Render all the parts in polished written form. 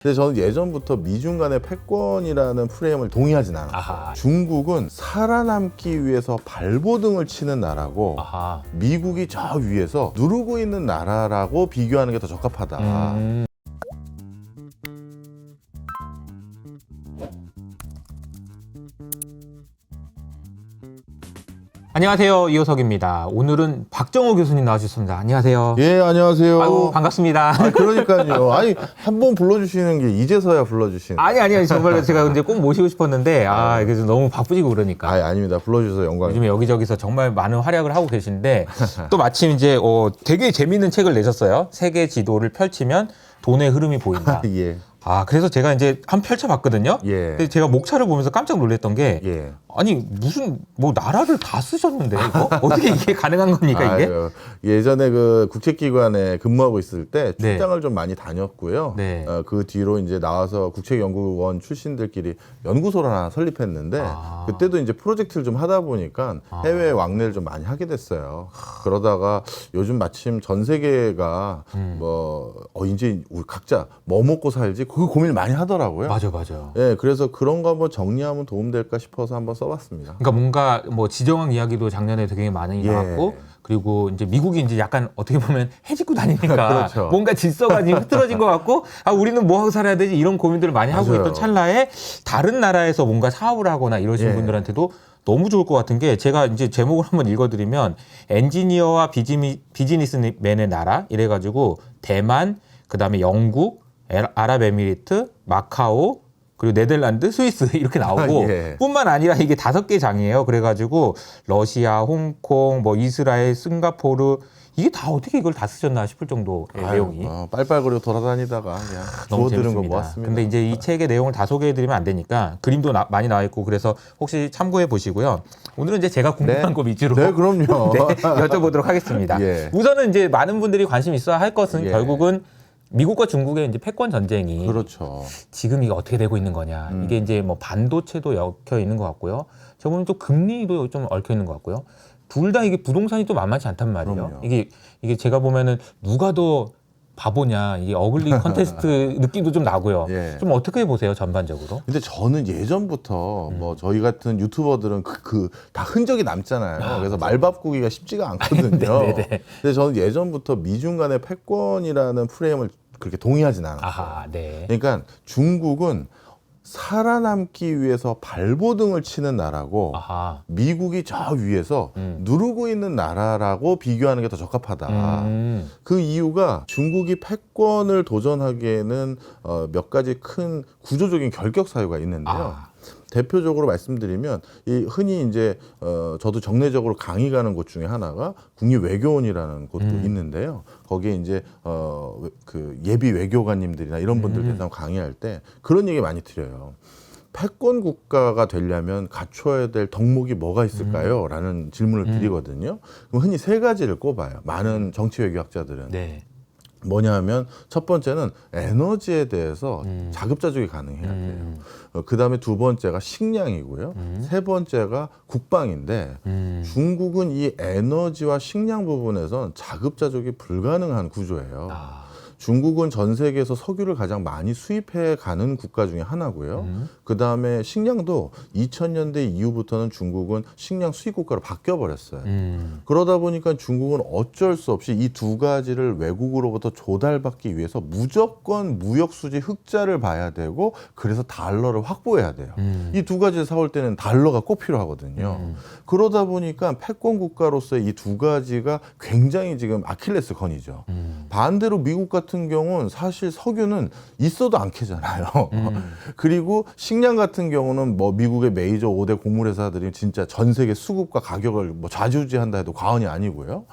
근데 저는 예전부터 미중 간의 패권이라는 프레임을 동의하진 않아요. 아하. 중국은 살아남기 위해서 발버둥을 치는 나라고 아하. 미국이 저 위에서 누르고 있는 나라라고 비교하는 게 더 적합하다. 안녕하세요, 이호석입니다. 오늘은 박정호 교수님 나와주셨습니다. 안녕하세요. 예, 안녕하세요. 아이고, 반갑습니다. 그러니까요. 아니, 한 번 불러주시는 게 이제서야 불러주시는. 아니, 정말 제가 이제 꼭 모시고 싶었는데, 이게 좀 너무 바쁘시고 그러니까. 아닙니다. 불러주셔서 영광입니다. 요즘에 여기저기서 정말 많은 활약을 하고 계신데, 또 마침 이제, 되게 재미있는 책을 내셨어요. 세계 지도를 펼치면 돈의 흐름이 보인다. 예. 그래서 제가 이제 한 펼쳐봤거든요. 예. 근데 제가 목차를 보면서 깜짝 놀랐던 게, 예. 아니, 무슨, 나라를 다 쓰셨는데, 이거? 어떻게 이게 가능한 겁니까, 이게? 예전에 그 국책기관에 근무하고 있을 때 네. 출장을 좀 많이 다녔고요. 네. 그 뒤로 이제 나와서 국책연구원 출신들끼리 연구소를 하나 설립했는데 그때도 이제 프로젝트를 좀 하다 보니까 해외 왕래를 좀 많이 하게 됐어요. 그러다가 요즘 마침 전 세계가 이제 우리 각자 뭐 먹고 살지 그 고민을 많이 하더라고요. 맞아. 예, 그래서 그런 거 한번 정리하면 도움될까 싶어서 한번 써봤습니다. 그러니까 뭔가 지정학 이야기도 작년에 되게 많이 나왔고, 그리고 이제 미국이 이제 약간 어떻게 보면 해집고 다니니까 그렇죠. 뭔가 질서가 지금 흐트러진 것 같고, 우리는 뭐 하고 살아야 되지 이런 고민들을 많이 하고 맞아요. 있던 찰나에 다른 나라에서 뭔가 사업을 하거나 이러시는 분들한테도 너무 좋을 것 같은 게, 제가 이제 제목을 한번 읽어드리면 엔지니어와 비즈니스맨의 나라 이래가지고 대만, 그다음에 영국, 아랍에미리트, 마카오, 그리고 네덜란드, 스위스 이렇게 나오고 뿐만 아니라 이게 5개 장이에요. 그래가지고 러시아, 홍콩, 이스라엘, 싱가포르 이게 다 어떻게 이걸 다 쓰셨나 싶을 정도의 내용이 빨빨거리고 돌아다니다가 그냥 너무 주워들은 거 재밌습니다. 모았습니다. 근데 이제 이 책의 내용을 다 소개해드리면 안 되니까 그림도 많이 나와 있고 그래서 혹시 참고해 보시고요. 오늘은 이제 제가 궁금한 거 위주로 네, 그럼요. 여쭤보도록 하겠습니다. 예. 우선은 이제 많은 분들이 관심 있어야 할 것은 예. 결국은 미국과 중국의 이제 패권 전쟁이 그렇죠. 지금 이게 어떻게 되고 있는 거냐. 이게 이제 반도체도 얽혀 있는 것 같고요. 제가 보면 또 금리도 좀 얽혀 있는 것 같고요. 둘 다 이게 부동산이 또 만만치 않단 말이에요. 그럼요. 이게 제가 보면은 누가 더 바보냐. 이게 어글리 컨테스트 느낌도 좀 나고요. 예. 좀 어떻게 보세요, 전반적으로? 근데 저는 예전부터 저희 같은 유튜버들은 다 흔적이 남잖아요. 그래서 말 바꾸기가 쉽지가 않거든요. 네네네. 근데 저는 예전부터 미중 간의 패권이라는 프레임을 그렇게 동의하진 않았어요. 아하, 네. 그러니까 중국은 살아남기 위해서 발버둥을 치는 나라고 아하. 미국이 저 위에서 누르고 있는 나라라고 비교하는 게 더 적합하다. 그 이유가 중국이 패권을 도전하기에는 몇 가지 큰 구조적인 결격 사유가 있는데요. 대표적으로 말씀드리면 흔히 이제 저도 정례적으로 강의 가는 곳 중에 하나가 국립외교원이라는 곳도 있는데요. 거기에 이제 그 예비 외교관님들이나 이런 분들께서 강의할 때 그런 얘기 많이 드려요. 패권 국가가 되려면 갖춰야 될 덕목이 뭐가 있을까요? 라는 질문을 드리거든요. 그럼 흔히 3가지를 꼽아요. 많은 정치 외교학자들은. 네. 뭐냐 하면 첫 번째는 에너지에 대해서 자급자족이 가능해야 돼요. 그 다음에 2번째가 식량이고요. 3번째가 국방인데 중국은 이 에너지와 식량 부분에선 자급자족이 불가능한 구조예요. 중국은 전 세계에서 석유를 가장 많이 수입해 가는 국가 중에 하나고요. 그 다음에 식량도 2000년대 이후부터는 중국은 식량 수입 국가로 바뀌어 버렸어요. 그러다 보니까 중국은 어쩔 수 없이 이 2가지를 외국으로부터 조달받기 위해서 무조건 무역 수지 흑자를 봐야 되고 그래서 달러를 확보해야 돼요. 이 2가지를 사올 때는 달러가 꼭 필요하거든요. 그러다 보니까 패권 국가로서의 이 2가지가 굉장히 지금 아킬레스 건이죠. 반대로 미국 같은 경우는 사실 석유는 있어도 안 캐잖아요. 그리고 식량 같은 경우는 미국의 메이저 5대 곡물회사들이 진짜 전 세계 수급과 가격을 좌지우지한다 해도 과언이 아니고요.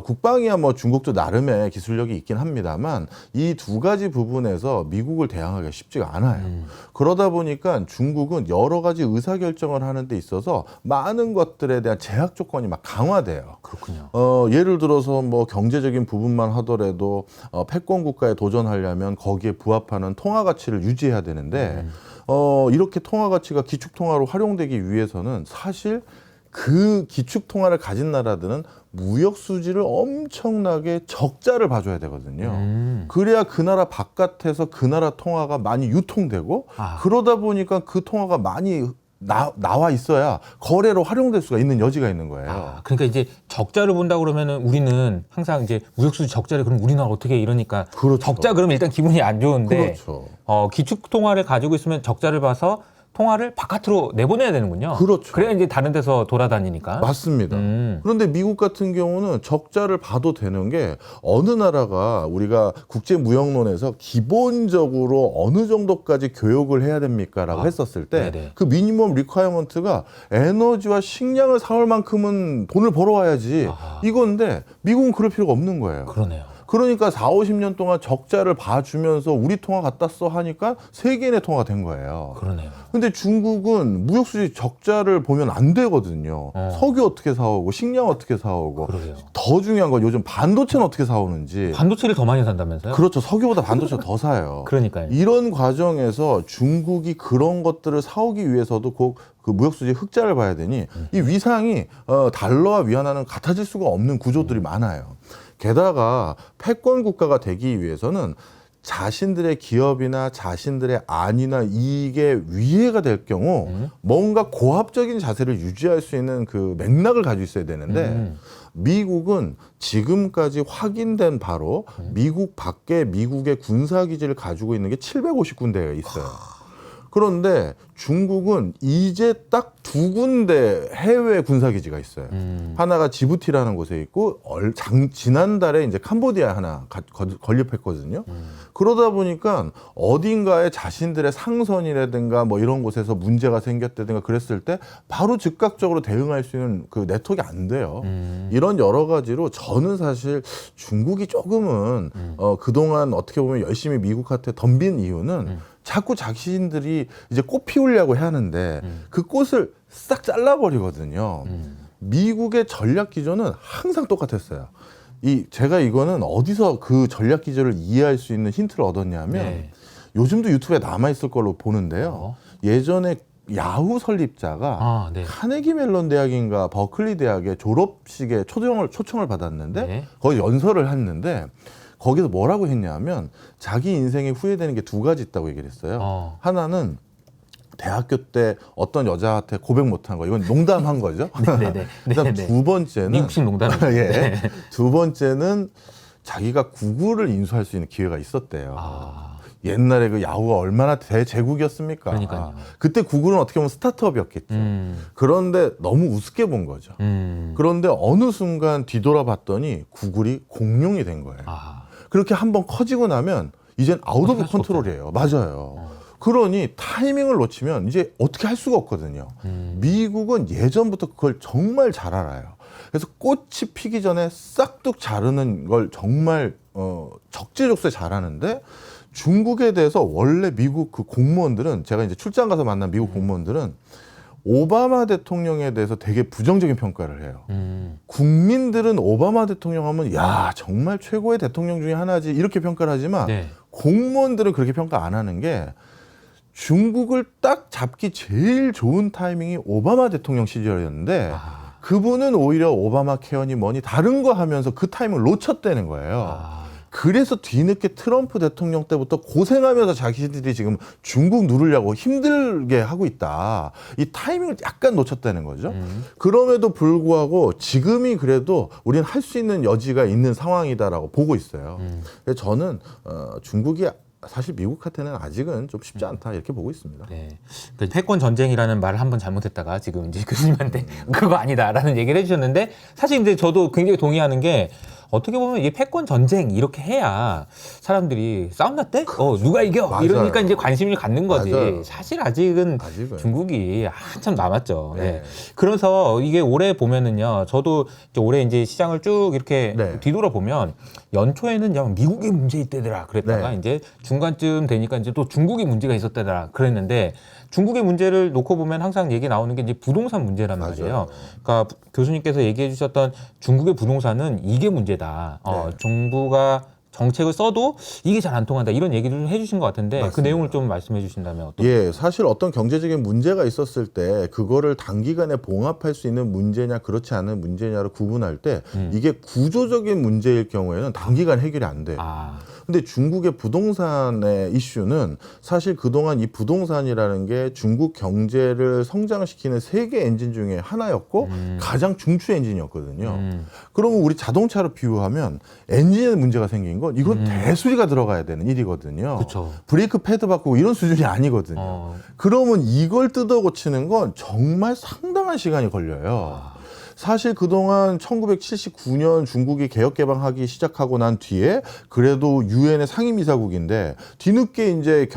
국방이야 중국도 나름의 기술력이 있긴 합니다만 이 2가지 부분에서 미국을 대항하기가 쉽지가 않아요. 그러다 보니까 중국은 여러 가지 의사결정을 하는 데 있어서 많은 것들에 대한 제약 조건이 강화돼요. 그렇군요. 예를 들어서 경제적인 부분만 하더라도 패권 국가에 도전하려면 거기에 부합하는 통화 가치를 유지해야 되는데 이렇게 통화 가치가 기축 통화로 활용되기 위해서는 사실 그 기축 통화를 가진 나라들은 무역 수지를 엄청나게 적자를 봐줘야 되거든요. 그래야 그 나라 바깥에서 그 나라 통화가 많이 유통되고 그러다 보니까 그 통화가 많이 나와 있어야 거래로 활용될 수가 있는 여지가 있는 거예요. 그러니까 이제 적자를 본다 그러면은 우리는 항상 이제 무역수지 적자를 그럼 우리나라 어떻게 이러니까 그렇죠. 적자 그러면 일단 기분이 안 좋은데 그렇죠. 기축 통화를 가지고 있으면 적자를 봐서 통화를 바깥으로 내보내야 되는군요. 그렇죠. 그래야 이제 다른 데서 돌아다니니까. 맞습니다. 그런데 미국 같은 경우는 적자를 봐도 되는 게 어느 나라가 우리가 국제무역론에서 기본적으로 어느 정도까지 교역을 해야 됩니까라고 했었을 때 그 미니멈 리ኳ이어먼트가 에너지와 식량을 사올 만큼은 돈을 벌어와야지 이건데 미국은 그럴 필요가 없는 거예요. 그러네요. 그러니까 4, 50년 동안 적자를 봐주면서 우리 통화 갖다 써 하니까 세계인의 통화가 된 거예요. 그러네요. 근데 중국은 무역수지 적자를 보면 안 되거든요. 석유 어떻게 사오고 식량 어떻게 사오고 그러게요. 더 중요한 건 요즘 반도체는 어떻게 사오는지. 반도체를 더 많이 산다면서요? 그렇죠. 석유보다 반도체가 더 사요. 그러니까요. 이런 과정에서 중국이 그런 것들을 사오기 위해서도 그 무역수지 흑자를 봐야 되니 이 위상이 달러와 위안화는 같아질 수가 없는 구조들이 많아요. 게다가 패권 국가가 되기 위해서는 자신들의 기업이나 자신들의 안위나 이익에 위해가 될 경우 뭔가 고압적인 자세를 유지할 수 있는 그 맥락을 가지고 있어야 되는데 미국은 지금까지 확인된 바로 미국 밖에 미국의 군사기지를 가지고 있는 게 750군데가 있어요. 그런데 중국은 이제 딱 2군데 해외 군사기지가 있어요. 하나가 지부티라는 곳에 있고 지난달에 이제 캄보디아 하나 건립했거든요. 그러다 보니까 어딘가에 자신들의 상선이라든가 뭐 이런 곳에서 문제가 생겼다든가 그랬을 때 바로 즉각적으로 대응할 수 있는 그 네트워크가 안 돼요. 이런 여러 가지로 저는 사실 중국이 조금은 그동안 어떻게 보면 열심히 미국한테 덤빈 이유는 자꾸 자신들이 이제 꽃 피우려고 하는데 그 꽃을 싹 잘라버리거든요. 미국의 전략 기조는 항상 똑같았어요. 제가 이거는 어디서 그 전략 기조를 이해할 수 있는 힌트를 얻었냐면 요즘도 유튜브에 남아있을 걸로 보는데요. 예전에 야후 설립자가 카네기 멜론 대학인가 버클리 대학의 졸업식에 초청을 받았는데 거기 연설을 했는데 거기서 뭐라고 했냐면 자기 인생에 후회되는 게 2가지 있다고 얘기를 했어요. 하나는 대학교 때 어떤 여자한테 고백 못한 거, 이건 농담한 거죠. 그다음 두 번째는 미국식 농담. 예. 두 번째는 자기가 구글을 인수할 수 있는 기회가 있었대요. 옛날에 그 야후가 얼마나 대제국이었습니까? 그러니까요. 그때 구글은 어떻게 보면 스타트업이었겠죠. 그런데 너무 우습게 본 거죠. 그런데 어느 순간 뒤돌아봤더니 구글이 공룡이 된 거예요. 그렇게 한번 커지고 나면 이젠 아웃 오브 컨트롤이에요. 맞아요. 그러니 타이밍을 놓치면 이제 어떻게 할 수가 없거든요. 미국은 예전부터 그걸 정말 잘 알아요. 그래서 꽃이 피기 전에 싹둑 자르는 걸 정말 적재적소에 잘하는데 중국에 대해서 원래 미국 그 공무원들은 제가 이제 출장 가서 만난 미국 공무원들은 오바마 대통령에 대해서 되게 부정적인 평가를 해요. 국민들은 오바마 대통령 하면 야 정말 최고의 대통령 중에 하나지 이렇게 평가를 하지만 공무원들은 그렇게 평가 안 하는 게 중국을 딱 잡기 제일 좋은 타이밍이 오바마 대통령 시절이었는데 그분은 오히려 오바마 케어니 뭐니 다른 거 하면서 그 타이밍을 놓쳤다는 거예요. 그래서 뒤늦게 트럼프 대통령 때부터 고생하면서 자기들이 지금 중국 누르려고 힘들게 하고 있다. 이 타이밍을 약간 놓쳤다는 거죠. 그럼에도 불구하고 지금이 그래도 우리는 할 수 있는 여지가 있는 상황이다라고 보고 있어요. 그래서 저는 중국이 사실 미국한테는 아직은 좀 쉽지 않다 이렇게 보고 있습니다. 그 패권 전쟁이라는 말을 한번 잘못했다가 지금 이제 교수님한테 그거 아니다라는 얘기를 해주셨는데 사실 이제 저도 굉장히 동의하는 게 어떻게 보면 이 패권 전쟁 이렇게 해야 사람들이 싸움 났대? 누가 이겨? 맞아요. 이러니까 이제 관심을 갖는 거지. 맞아요. 사실 아직은 중국이 한참 남았죠. 네. 그래서 이게 올해 보면은요, 저도 이제 올해 이제 시장을 쭉 이렇게 뒤돌아 보면 연초에는 야, 미국이 문제 있대더라 그랬다가 이제 중간쯤 되니까 이제 또 중국이 문제가 있었대더라 그랬는데 중국의 문제를 놓고 보면 항상 얘기 나오는 게 이제 부동산 문제란 말이에요. 그러니까 교수님께서 얘기해 주셨던 중국의 부동산은 이게 문제다. 정부가 정책을 써도 이게 잘 안 통한다 이런 얘기를 좀 해주신 것 같은데 그 맞습니다. 내용을 좀 말씀해 주신다면 어떨까요? 예, 사실 어떤 경제적인 문제가 있었을 때 그거를 단기간에 봉합할 수 있는 문제냐 그렇지 않은 문제냐를 구분할 때 이게 구조적인 문제일 경우에는 단기간 해결이 안 돼요. 아, 근데 중국의 부동산의 이슈는 사실 그동안 이 부동산이라는 게 중국 경제를 성장시키는 세계 엔진 중에 하나였고 가장 중추 엔진이었거든요. 그러면 우리 자동차로 비유하면 엔진에 문제가 생긴 건 이건 대수리가 들어가야 되는 일이거든요. 그쵸. 브레이크 패드 바꾸고 이런 수준이 아니거든요. 그러면 이걸 뜯어 고치는 건 정말 상당한 시간이 걸려요. 사실 그동안 1979년 중국이 개혁 개방하기 시작하고 난 뒤에 그래도 유엔의 상임이사국인데 뒤늦게 이제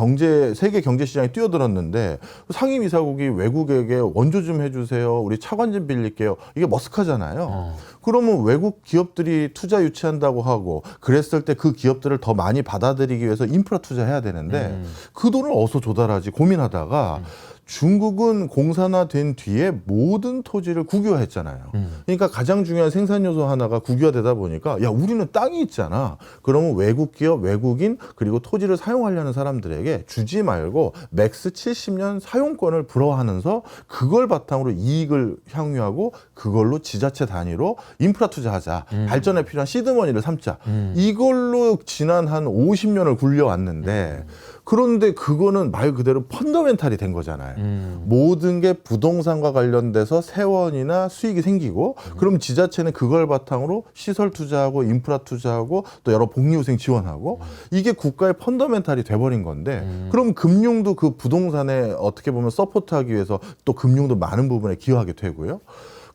세계 경제 시장에 뛰어들었는데 상임이사국이 외국에게 원조 좀 해주세요. 우리 차관 좀 빌릴게요. 이게 머쓱하잖아요. 그러면 외국 기업들이 투자 유치한다고 하고 그랬을 때 그 기업들을 더 많이 받아들이기 위해서 인프라 투자해야 되는데 그 돈을 어디서 조달하지 고민하다가 중국은 공산화된 뒤에 모든 토지를 국유화했잖아요. 그러니까 가장 중요한 생산 요소 하나가 국유화되다 보니까 야 우리는 땅이 있잖아. 그러면 외국 기업, 외국인 그리고 토지를 사용하려는 사람들에게 주지 말고 맥스 70년 사용권을 불어하면서 그걸 바탕으로 이익을 향유하고 그걸로 지자체 단위로 인프라 투자하자. 발전에 필요한 시드머니를 삼자. 이걸로 지난 한 50년을 굴려왔는데 그런데 그거는 말 그대로 펀더멘탈이 된 거잖아요. 모든 게 부동산과 관련돼서 세원이나 수익이 생기고 그럼 지자체는 그걸 바탕으로 시설 투자하고 인프라 투자하고 또 여러 복리후생 지원하고 이게 국가의 펀더멘탈이 돼버린 건데 그럼 금융도 그 부동산에 어떻게 보면 서포트하기 위해서 또 금융도 많은 부분에 기여하게 되고요.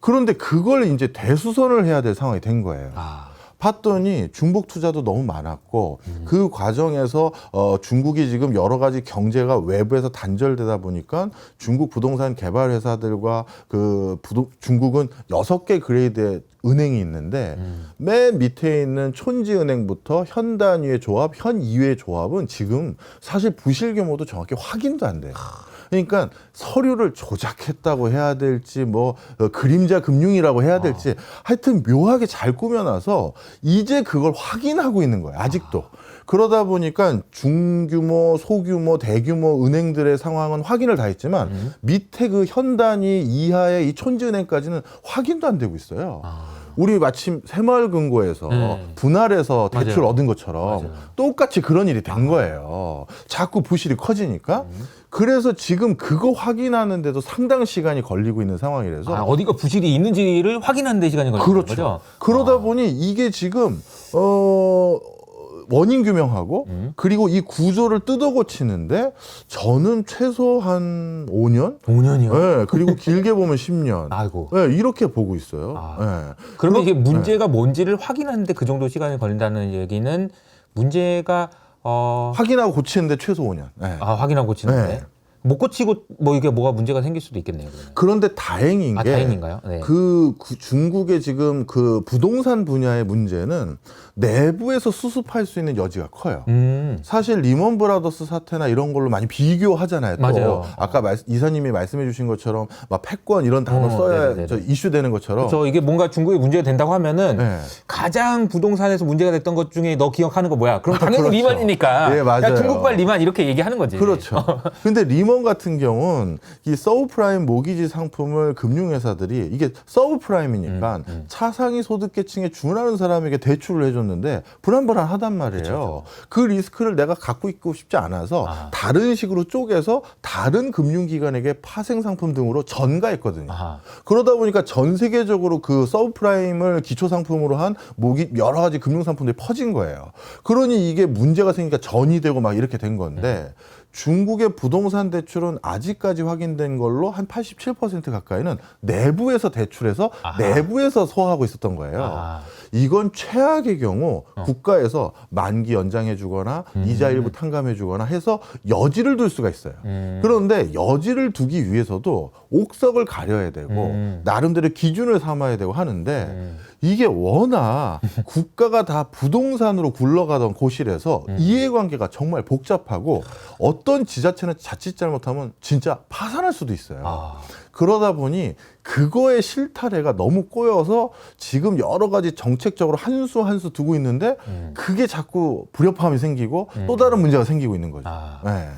그런데 그걸 이제 대수선을 해야 될 상황이 된 거예요. 봤더니 중복 투자도 너무 많았고 그 과정에서 중국이 지금 여러 가지 경제가 외부에서 단절되다 보니까 중국 부동산 개발 회사들과 중국은 6개 그레이드의 은행이 있는데 맨 밑에 있는 촌지은행부터 현 단위의 조합, 현 2의 조합은 지금 사실 부실 규모도 정확히 확인도 안 돼요. 그러니까 서류를 조작했다고 해야 될지 그림자 금융이라고 해야 될지 하여튼 묘하게 잘 꾸며놔서 이제 그걸 확인하고 있는 거예요. 아직도. 그러다 보니까 중규모, 소규모, 대규모 은행들의 상황은 확인을 다 했지만 밑에 그 현 단위 이하의 이 촌지은행까지는 확인도 안 되고 있어요. 우리 마침 새마을금고에서 분할해서 대출 맞아요. 얻은 것처럼 맞아요. 똑같이 그런 일이 된 거예요. 자꾸 부실이 커지니까. 그래서 지금 그거 확인하는데도 상당 시간이 걸리고 있는 상황이라서 어디가 부실이 있는지를 확인하는 데 시간이 걸리는 그렇죠. 거죠? 그러다 보니 이게 지금 원인 규명하고 그리고 이 구조를 뜯어 고치는데 저는 최소 한 5년? 5년이요? 네, 그리고 길게 보면 10년. 아이고. 네, 이렇게 보고 있어요. 네. 그러면 이게 문제가 뭔지를 확인하는데 그 정도 시간이 걸린다는 얘기는 문제가 확인하고 고치는데 최소 5년. 네. 확인하고 고치는데 네. 못 고치고 이게 뭐가 문제가 생길 수도 있겠네요. 그러면. 그런데 다행인 게 다행인가요? 네. 그 중국의 지금 그 부동산 분야의 문제는 내부에서 수습할 수 있는 여지가 커요. 사실 리먼 브라더스 사태나 이런 걸로 많이 비교하잖아요. 또 맞아요. 아까 이사님이 말씀해 주신 것처럼 막 패권 이런 단어 써야 이슈되는 것처럼 그렇죠. 이게 뭔가 중국에 문제가 된다고 하면은 네. 가장 부동산에서 문제가 됐던 것 중에 너 기억하는 거 뭐야? 그럼 당연히 그렇죠. 리만이니까. 예, 맞아요. 야, 중국발 리만 이렇게 얘기하는 거지. 그렇죠. 근데 리먼 같은 경우는 이 서브프라임 모기지 상품을 금융회사들이 이게 서브프라임이니까 차상위 소득계층에 준하는 사람에게 대출을 해줬는데 불안불안하단 말이에요. 그렇죠. 그 리스크를 내가 갖고 있고 싶지 않아서 다른 식으로 쪼개서 다른 금융기관에게 파생 상품 등으로 전가했거든요. 그러다 보니까 전 세계적으로 그 서브프라임을 기초 상품으로 한 여러 가지 금융 상품들이 퍼진 거예요. 그러니 이게 문제가 생기니까 전이 되고 막 이렇게 된 건데 중국의 부동산 대출은 아직까지 확인된 걸로 한 87% 가까이는 내부에서 대출해서 내부에서 소화하고 있었던 거예요. 이건 최악의 경우 국가에서 만기 연장해 주거나 이자 일부 탕감해 주거나 해서 여지를 둘 수가 있어요. 그런데 여지를 두기 위해서도 옥석을 가려야 되고 나름대로 기준을 삼아야 되고 하는데 이게 워낙 국가가 다 부동산으로 굴러가던 곳이라서 이해관계가 정말 복잡하고 어떤 지자체는 자칫 잘못하면 진짜 파산할 수도 있어요. 아. 그러다 보니 그거의 실타래가 너무 꼬여서 지금 여러 가지 정책적으로 한 수 한 수 두고 있는데 그게 자꾸 불협화음이 생기고 또 다른 문제가 생기고 있는 거죠. 아. 네.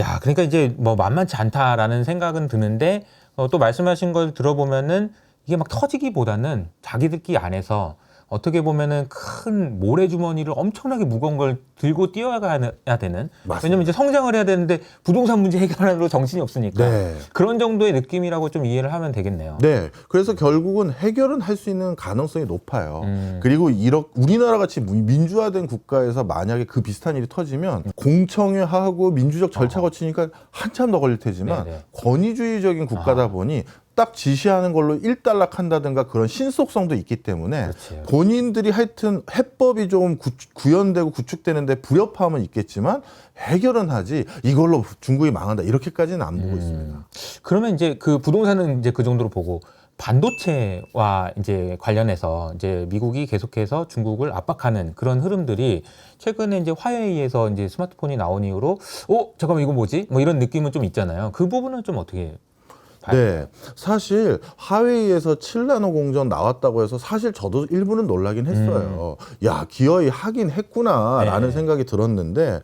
야, 그러니까 이제 뭐 만만치 않다라는 생각은 드는데 또 말씀하신 걸 들어보면은 이게 막 터지기보다는 자기들끼리 안에서 어떻게 보면은 큰 모래주머니를 엄청나게 무거운 걸 들고 뛰어가야 되는. 맞습니다. 왜냐면 이제 성장을 해야 되는데 부동산 문제 해결하느라 정신이 없으니까. 네. 그런 정도의 느낌이라고 좀 이해를 하면 되겠네요. 네. 그래서 결국은 해결은 할 수 있는 가능성이 높아요. 그리고 우리나라 같이 민주화된 국가에서 만약에 그 비슷한 일이 터지면 공청회하고 민주적 절차 거치니까 한참 더 걸릴 테지만 네네. 권위주의적인 국가다 보니 딱 지시하는 걸로 일단락한다든가 그런 신속성도 있기 때문에 그렇지. 본인들이 하여튼 해법이 좀 구현되고 구축되는데 불협화음은 있겠지만 해결은 하지 이걸로 중국이 망한다 이렇게까지는 안 보고 있습니다. 그러면 이제 그 부동산은 이제 그 정도로 보고 반도체와 이제 관련해서 이제 미국이 계속해서 중국을 압박하는 그런 흐름들이 최근에 이제 화웨이에서 이제 스마트폰이 나온 이후로 잠깐만 이거 뭐지? 뭐 이런 느낌은 좀 있잖아요. 그 부분은 좀 어떻게 네, 사실 하웨이에서 7나노 공정 나왔다고 해서 사실 저도 일부는 놀라긴 했어요. 야, 기어이 하긴 했구나라는 네. 생각이 들었는데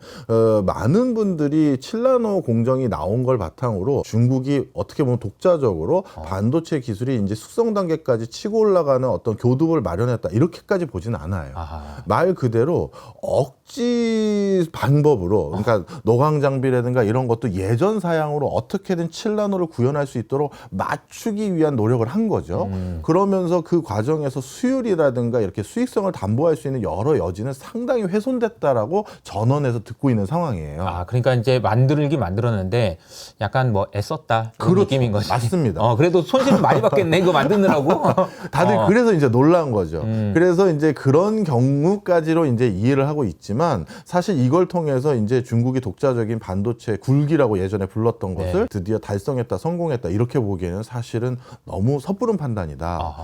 많은 분들이 7나노 공정이 나온 걸 바탕으로 중국이 어떻게 보면 독자적으로 반도체 기술이 이제 숙성 단계까지 치고 올라가는 어떤 교두보를 마련했다 이렇게까지 보지는 않아요. 아하. 말 그대로 억지 방법으로 그러니까 노광 장비라든가 이런 것도 예전 사양으로 어떻게든 7나노를 구현할 수 있도록 맞추기 위한 노력을 한 거죠. 그러면서 그 과정에서 수율이라든가 이렇게 수익성을 담보할 수 있는 여러 여지는 상당히 훼손됐다라고 전원에서 듣고 있는 상황이에요. 아, 그러니까 이제 만들었는데 약간 뭐 애썼다 그런 그렇죠. 느낌인 거지. 맞습니다. 그래도 손실은 많이 받겠네 이거 만드느라고. 다들 그래서 이제 놀란 거죠. 그래서 이제 그런 경우까지로 이제 이해를 하고 있지만 사실 이걸 통해서 이제 중국이 독자적인 반도체 굴기라고 예전에 불렀던 것을 드디어 달성했다, 성공했다 이렇게 보기에는 사실은 너무 섣부른 판단이다.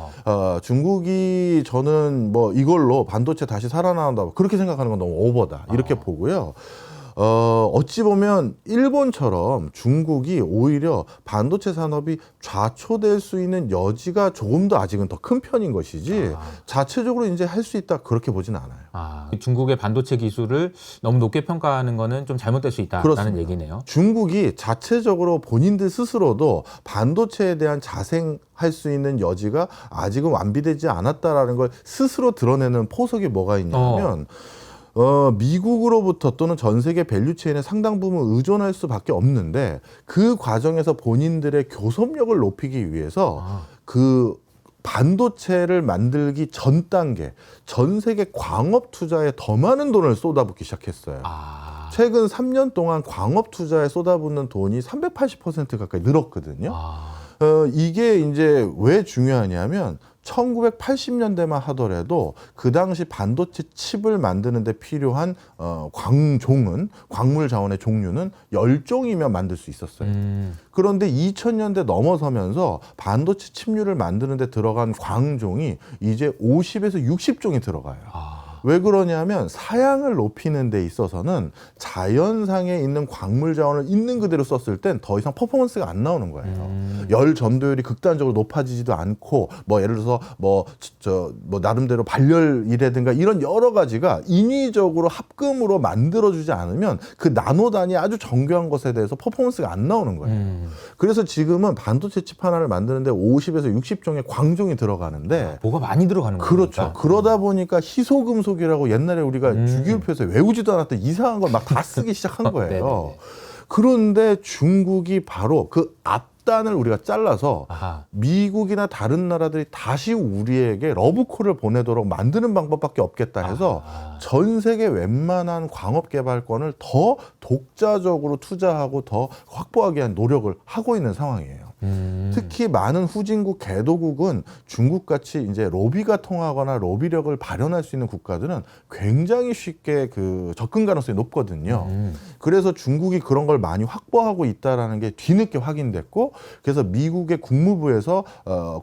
중국이 저는 뭐 이걸로 반도체 다시 살아난다 그렇게 생각하는 건 너무 오버다 이렇게 보고요. 어찌 보면 일본처럼 중국이 오히려 반도체 산업이 좌초될 수 있는 여지가 조금 더 아직은 더 큰 편인 것이지 자체적으로 이제 할 수 있다 그렇게 보진 않아요. 중국의 반도체 기술을 너무 높게 평가하는 거는 좀 잘못될 수 있다라는 그렇습니다. 얘기네요. 중국이 자체적으로 본인들 스스로도 반도체에 대한 자생할 수 있는 여지가 아직은 완비되지 않았다라는 걸 스스로 드러내는 포석이 뭐가 있냐면 미국으로부터 또는 전 세계 밸류체인의 상당 부분 의존할 수밖에 없는데 그 과정에서 본인들의 교섭력을 높이기 위해서 그 반도체를 만들기 전 단계 전 세계 광업 투자에 더 많은 돈을 쏟아붓기 시작했어요. 최근 3년 동안 광업 투자에 쏟아붓는 돈이 380% 가까이 늘었거든요. 이게 이제 왜 중요하냐면 1980년대만 하더라도 그 당시 반도체 칩을 만드는 데 필요한 광물 자원의 종류는 10종이면 만들 수 있었어요. 그런데 2000년대 넘어서면서 반도체 칩류를 만드는 데 들어간 광종이 이제 50에서 60종이 들어가요. 왜 그러냐면 사양을 높이는 데 있어서는 자연상에 있는 광물 자원을 있는 그대로 썼을 땐 더 이상 퍼포먼스가 안 나오는 거예요. 열 전도율이 극단적으로 높아지지도 않고 뭐 예를 들어서 뭐 나름대로 발열이라든가 이런 여러 가지가 인위적으로 합금으로 만들어주지 않으면 그 나노 단위 아주 정교한 것에 대해서 퍼포먼스가 안 나오는 거예요. 그래서 지금은 반도체 칩 하나를 만드는데 50에서 60종의 광종이 들어가는데 뭐가 많이 들어가는 거죠. 그렇죠. 그러다 보니까 희소금속이라고 옛날에 우리가 주기율표에서 외우지도 않았던 이상한 걸 막 다 쓰기 시작한 거예요. 그런데 중국이 바로 그 앞단을 우리가 잘라서 미국이나 다른 나라들이 다시 우리에게 러브콜을 보내도록 만드는 방법밖에 없겠다 해서 전 세계 웬만한 광업 개발권을 더 독자적으로 투자하고 더 확보하기 위한 노력을 하고 있는 상황이에요. 특히 많은 후진국 개도국은 중국같이 이제 로비가 통하거나 로비력을 발현할 수 있는 국가들은 굉장히 쉽게 그 접근 가능성이 높거든요. 그래서 중국이 그런 걸 많이 확보하고 있다라는 게 뒤늦게 확인됐고, 그래서 미국의 국무부에서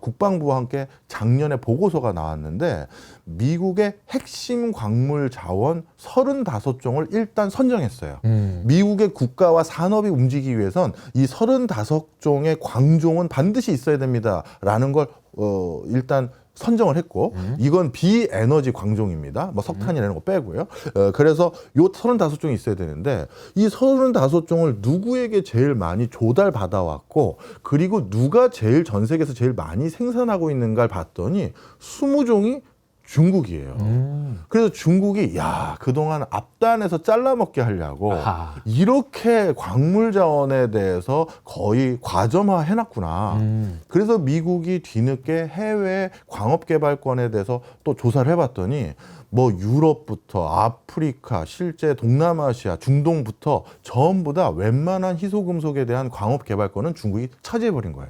국방부와 함께 작년에 보고서가 나왔는데, 미국의 핵심 광물 자원 35종을 일단 선정했어요. 미국의 국가와 산업이 움직이기 위해선 이 35종의 광종은 반드시 있어야 됩니다라는 걸 일단 선정을 했고, 이건 비에너지 광종입니다. 뭐 석탄이나 이런 거 빼고요. 그래서 요 35종이 있어야 되는데, 이 35종을 누구에게 제일 많이 조달받아왔고, 그리고 누가 제일 전 세계에서 제일 많이 생산하고 있는가를 봤더니 20종이 중국이에요. 그래서 중국이 그동안 앞단에서 잘라먹게 하려고 이렇게 광물 자원에 대해서 거의 과점화 해놨구나. 그래서 미국이 뒤늦게 해외 광업개발권에 대해서 또 조사를 해봤더니, 뭐 유럽부터 아프리카, 실제 동남아시아, 중동부터 전부 다 웬만한 희소금속에 대한 광업개발권은 중국이 차지해버린 거예요.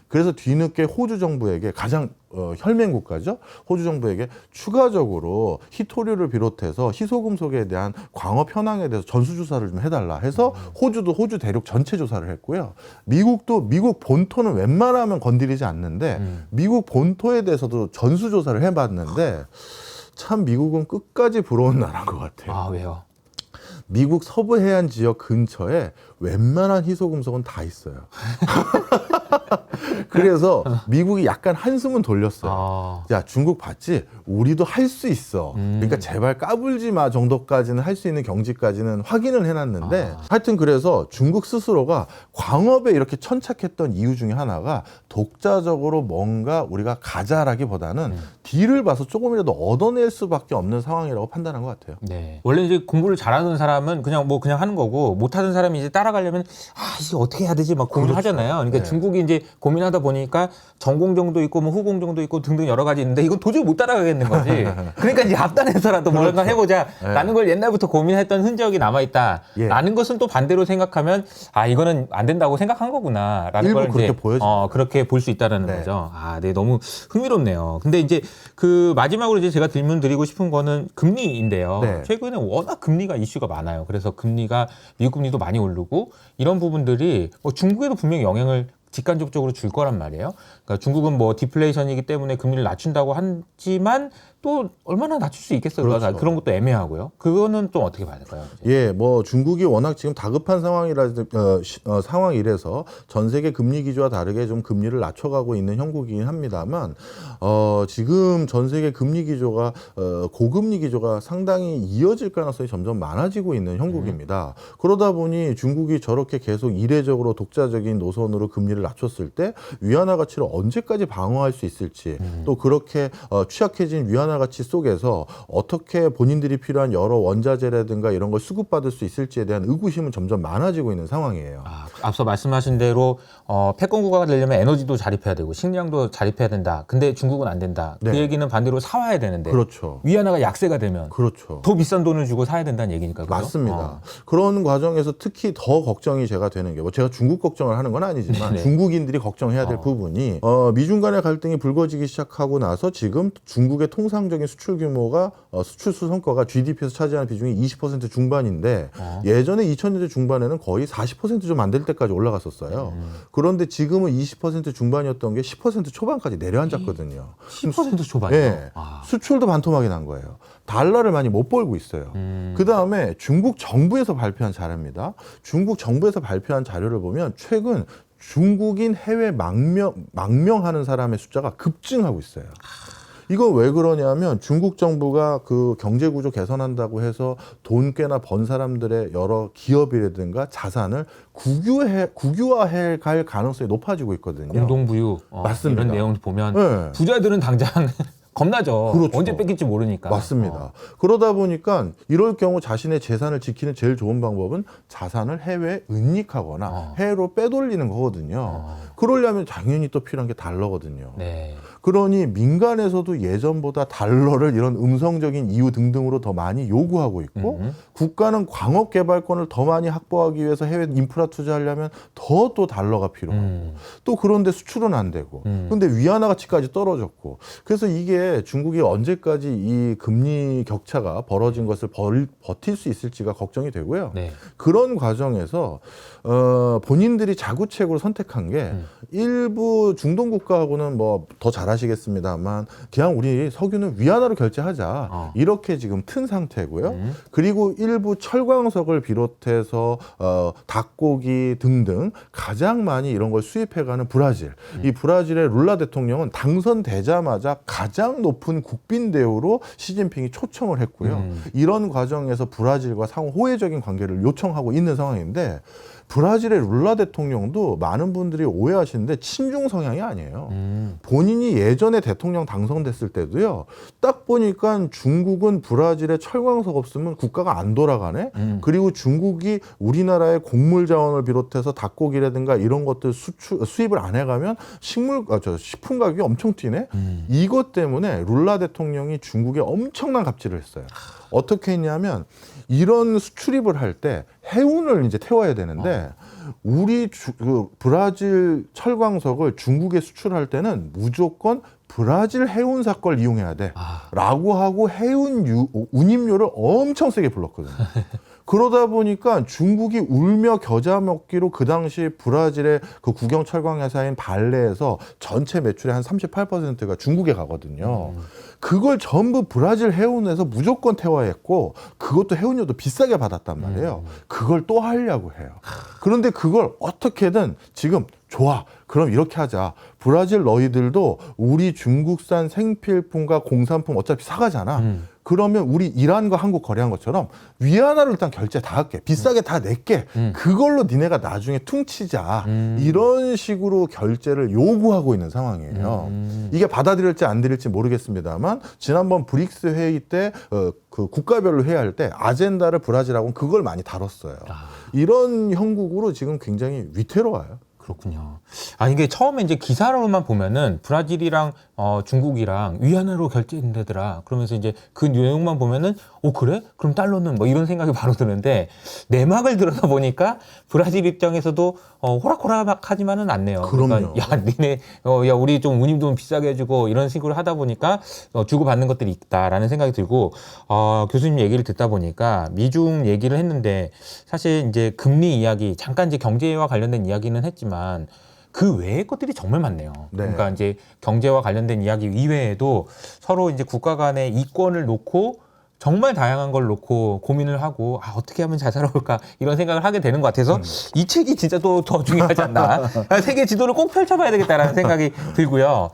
그래서 뒤늦게 호주 정부에게, 가장 혈맹 국가죠, 호주 정부에게 추가적으로 희토류를 비롯해서 희소금속에 대한 광업 현황에 대해서 전수조사를 좀 해달라 해서 호주도 호주 대륙 전체 조사를 했고요. 미국도 미국 본토는 웬만하면 건드리지 않는데 미국 본토에 대해서도 전수조사를 해봤는데, 참 미국은 끝까지 부러운 나라인 것 같아요. 아, 왜요? 미국 서부 해안 지역 근처에 웬만한 희소금속은 다 있어요. 그래서 미국이 약간 한숨은 돌렸어요. 야, 중국 봤지? 우리도 할 수 있어. 그러니까 제발 까불지 마 정도까지는 할 수 있는 경지까지는 확인을 해놨는데, 하여튼 그래서 중국 스스로가 광업에 이렇게 천착했던 이유 중에 하나가 독자적으로 뭔가 우리가 가자라기보다는 딜을 봐서 조금이라도 얻어낼 수밖에 없는 상황이라고 판단한 것 같아요. 네. 원래 이제 공부를 잘하는 사람은 그냥 하는 거고, 못하는 사람이 이제 따라가려면 이제 어떻게 해야 되지 막 고민하잖아요. 그러니까 네. 중국이 이제 고민하다 보니까 전공정도 있고 뭐 후공정도 있고 등등 여러 가지 있는데, 이건 도저히 못 따라가겠는 거지. 그러니까 이제 앞단에서라도 뭔가 해보자라는 걸 옛날부터 고민했던 흔적이 남아있다라는 것은 또 반대로 생각하면 이거는 안 된다고 생각한 거구나라는 걸 그렇게 이제 보여지죠. 그렇게 볼 수 있다라는 거죠. 네, 너무 흥미롭네요. 근데 이제 그 마지막으로 이제 제가 질문 드리고 싶은 거는 금리인데요. 네. 최근에 워낙 금리가 이슈가 많아요. 그래서 금리가 미국 금리도 많이 오르고 이런 부분들이 중국에도 분명히 영향을 직간접적으로 줄 거란 말이에요. 그러니까 중국은 뭐 디플레이션이기 때문에 금리를 낮춘다고 하지만 또 얼마나 낮출 수 있겠어요? 그렇죠. 그런 것도 애매하고요. 그거는 좀 어떻게 봐야 될까요? 예, 뭐 중국이 워낙 지금 다급한 상황이라서 전 세계 금리 기조와 다르게 좀 금리를 낮춰가고 있는 형국이긴 합니다만, 지금 전 세계 금리 기조가 고금리 기조가 상당히 이어질 가능성이 점점 많아지고 있는 형국입니다. 그러다 보니 중국이 저렇게 계속 이례적으로 독자적인 노선으로 금리를 낮췄을 때 위안화 가치를 언제까지 방어할 수 있을지, 또 그렇게 취약해진 위안화 가치 속에서 어떻게 본인들이 필요한 여러 원자재라든가 이런 걸 수급받을 수 있을지에 대한 의구심은 점점 많아지고 있는 상황이에요. 앞서 말씀하신 대로 패권국가가 되려면 에너지도 자립해야 되고 식량도 자립해야 된다. 근데 중국은 안 된다. 네. 그 얘기는 반대로 사와야 되는데, 그렇죠. 위안화가 약세가 되면 그렇죠. 더 비싼 돈을 주고 사야 된다는 얘기니까. 그죠? 맞습니다. 그런 과정에서 특히 더 걱정이 제가 되는 게, 뭐 제가 중국 걱정을 하는 건 아니지만 중국인들이 걱정해야 될 부분이, 미중 간의 갈등이 불거지기 시작하고 나서 지금 중국의 통상적인 수출 규모가 수출수 성과가 GDP에서 차지하는 비중이 20% 중반인데, 예전에 2000년대 중반에는 거의 40% 좀 안 될 때까지 올라갔었어요. 그런데 지금은 20% 중반이었던 게 10% 초반까지 내려앉았거든요. 10% 초반이요? 네. 수출도 반토막이 난 거예요. 달러를 많이 못 벌고 있어요. 그 다음에 중국 정부에서 발표한 자료입니다. 중국 정부에서 발표한 자료를 보면 최근 중국인 해외 망명하는 사람의 숫자가 급증하고 있어요. 이건 왜 그러냐면 중국 정부가 그 경제 구조 개선한다고 해서 돈 꽤나 번 사람들의 여러 기업이라든가 자산을 국유화해 갈 가능성이 높아지고 있거든요. 공동부유 맞습니다. 이런 내용을 보면 네. 부자들은 당장 겁나죠. 그렇죠. 언제 뺏길지 모르니까. 맞습니다. 그러다 보니까 이럴 경우 자신의 재산을 지키는 제일 좋은 방법은 자산을 해외에 은닉하거나 해외로 빼돌리는 거거든요. 그러려면 당연히 또 필요한 게 달러거든요. 네. 그러니 민간에서도 예전보다 달러를 이런 음성적인 이유 등등으로 더 많이 요구하고 있고 국가는 광업 개발권을 더 많이 확보하기 위해서 해외 인프라 투자하려면 더 또 달러가 필요하고 또 그런데 수출은 안 되고 근데 위안화 가치까지 떨어졌고 그래서 이게 중국이 언제까지 이 금리 격차가 벌어진 것을 버틸 수 있을지가 걱정이 되고요. 네. 그런 과정에서 본인들이 자구책으로 선택한 게 일부 중동 국가하고는 뭐 더 잘하시겠습니다만 그냥 우리 석유는 위안화로 결제하자 이렇게 지금 튼 상태고요. 그리고 일부 철광석을 비롯해서 닭고기 등등 가장 많이 이런 걸 수입해가는 브라질. 이 브라질의 룰라 대통령은 당선되자마자 가장 높은 국빈 대우로 시진핑이 초청을 했고요. 이런 과정에서 브라질과 상호 호혜적인 관계를 요청하고 있는 상황인데 브라질의 룰라 대통령도 많은 분들이 오해하시는데 친중 성향이 아니에요. 본인이 예전에 대통령 당선됐을 때도요. 딱 보니까 중국은 브라질에 철광석 없으면 국가가 안 돌아가네. 그리고 중국이 우리나라의 곡물 자원을 비롯해서 닭고기라든가 이런 것들 수입을 안 해가면 식품 가격이 엄청 뛰네. 이것 때문에 룰라 대통령이 중국에 엄청난 갑질을 했어요. 어떻게 했냐면 이런 수출입을 할 때 해운을 이제 태워야 되는데 우리 브라질 철광석을 중국에 수출할 때는 무조건 브라질 해운사 걸 이용해야 돼 라고 하고 해운 운임료를 엄청 세게 불렀거든요. 그러다 보니까 중국이 울며 겨자 먹기로 그 당시 브라질의 그 국영 철강 회사인 발레에서 전체 매출의 한 38%가 중국에 가거든요. 그걸 전부 브라질 해운에서 무조건 태워야 했고 그것도 해운료도 비싸게 받았단 말이에요. 그걸 또 하려고 해요. 그런데 그걸 어떻게든 지금 좋아. 그럼 이렇게 하자. 브라질 너희들도 우리 중국산 생필품과 공산품 어차피 사가잖아. 그러면 우리 이란과 한국 거래한 것처럼 위안화를 일단 결제 다 할게. 비싸게 다 낼게. 그걸로 니네가 나중에 퉁치자. 이런 식으로 결제를 요구하고 있는 상황이에요. 이게 받아들일지 안 들일지 모르겠습니다만 지난번 브릭스 회의 때 그 국가별로 회의할 때 아젠다를 브라질하고는 그걸 많이 다뤘어요. 이런 형국으로 지금 굉장히 위태로워요. 그렇군요. 아, 이게 처음에 이제 기사로만 보면은 브라질이랑 중국이랑 위안화로 결제된다더라. 그러면서 이제 그 내용만 보면은 그래? 그럼 달러는 뭐 이런 생각이 바로 드는데 내막을 들어다 보니까 브라질 입장에서도 호락호락하지만은 않네요. 그럼요. 그러니까 야, 니네 야, 우리 좀 운임 좀 비싸게 해주고 이런 식으로 하다 보니까 주고받는 것들이 있다라는 생각이 들고 교수님 얘기를 듣다 보니까 미중 얘기를 했는데 사실 이제 금리 이야기 잠깐 이제 경제와 관련된 이야기는 했지만 그 외의 것들이 정말 많네요. 네. 그러니까 이제 경제와 관련된 이야기 이외에도 서로 이제 국가 간의 이권을 놓고 정말 다양한 걸 놓고 고민을 하고 어떻게 하면 잘 살아올까 이런 생각을 하게 되는 것 같아서 이 책이 진짜 또 더 중요하지 않나. 세계 지도를 꼭 펼쳐봐야 되겠다라는 생각이 들고요.